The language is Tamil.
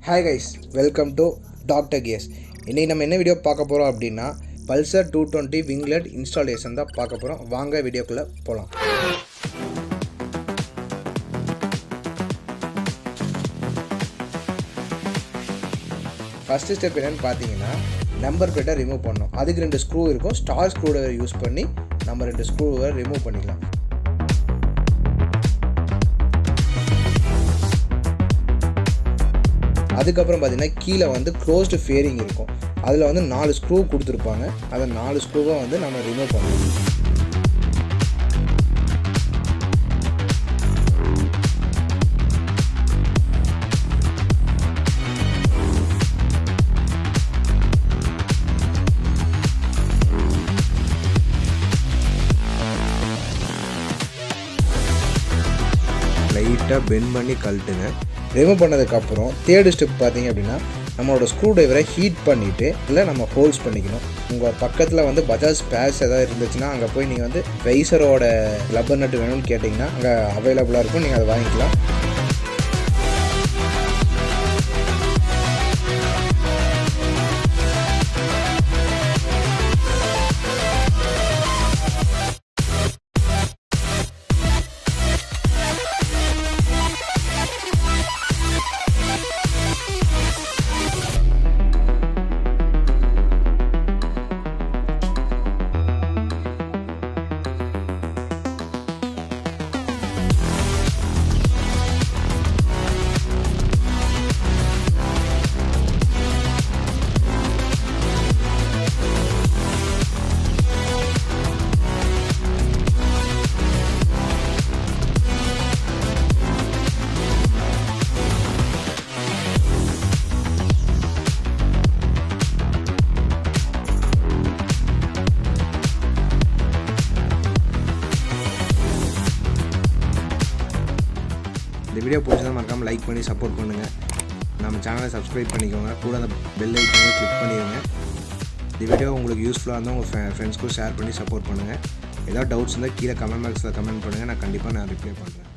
Hi guys, welcome to Dr. Gears. இன்னைக்கு நம்ம என்ன வீடியோ பார்க்க போறோம் அப்படின்னா Pulsar 220 winglet installation தான் பார்க்க போறோம். வாங்க வீடியோக்குள்ள போலாம். ஃபர்ஸ்ட் ஸ்டெப் என்னன்னு பார்த்தீங்கன்னா நம்பர் பிளேட்டை ரிமூவ் பண்ணணும். அதுக்கு 2 ஸ்க்ரூ இருக்கும். ஸ்டார் ஸ்க்ரூ டிரைவர் யூஸ் பண்ணி நம்ம 2 ஸ்க்ரூவை ரிமூவ் பண்ணிக்கலாம். அதுக்கப்புறம் பார்த்தீங்கன்னா கீழே வந்து க்ளோஸ்டு ஃபேரிங் இருக்கும். அதில் வந்து 4 ஸ்க்ரூ கொடுத்துருப்பாங்க. அதை 4 ஸ்க்ரூவை வந்து நம்ம ரிமூவ் பண்ணணும். லைட்டாக பெண்ட் பண்ணி கழட்டுங்க. ரிமூவ் பண்ணதுக்கப்புறம் தேர்டு ஸ்டெப் பார்த்தீங்க அப்படின்னா நம்மளோட ஸ்க்ரூ டிரைவரை ஹீட் பண்ணிவிட்டு இல்லை நம்ம ஹோல்ஸ் பண்ணிக்கணும். உங்கள் பக்கத்தில் வந்து பஜாஜ் ஸ்பேர்ஸ் எதாவது இருந்துச்சுன்னா அங்கே போய் நீங்கள் வந்து வைசரோட ரப்பர் நட்டு வேணும்னு கேட்டிங்கன்னா அங்கே அவைலபிளாக இருக்கும், நீங்கள் அதை வாங்கிக்கலாம். இந்த வீடியோ பிடிச்சதா மறக்காமல் லைக் பண்ணி சப்போர்ட் பண்ணுங்கள். நம்ம சேனலை சப்ஸ்கிரைப் பண்ணிக்கோங்க. கூட அந்த பெல் ஐக்கனை கிளிக் பண்ணிடுங்க. இந்த வீடியோ உங்களுக்கு யூஸ்ஃபுல்லாக இருந்தால் உங்கள் ஃப்ரெண்ட்ஸ்க்கும் ஷேர் பண்ணி சப்போர்ட் பண்ணுங்கள். ஏதாவது டவுட்ஸ் இருந்தால் கீழே கமெண்ட் பாக்ஸில் கமெண்ட் பண்ணுங்கள். நான் கண்டிப்பாக ரிப்ளை பண்ணுறேன்.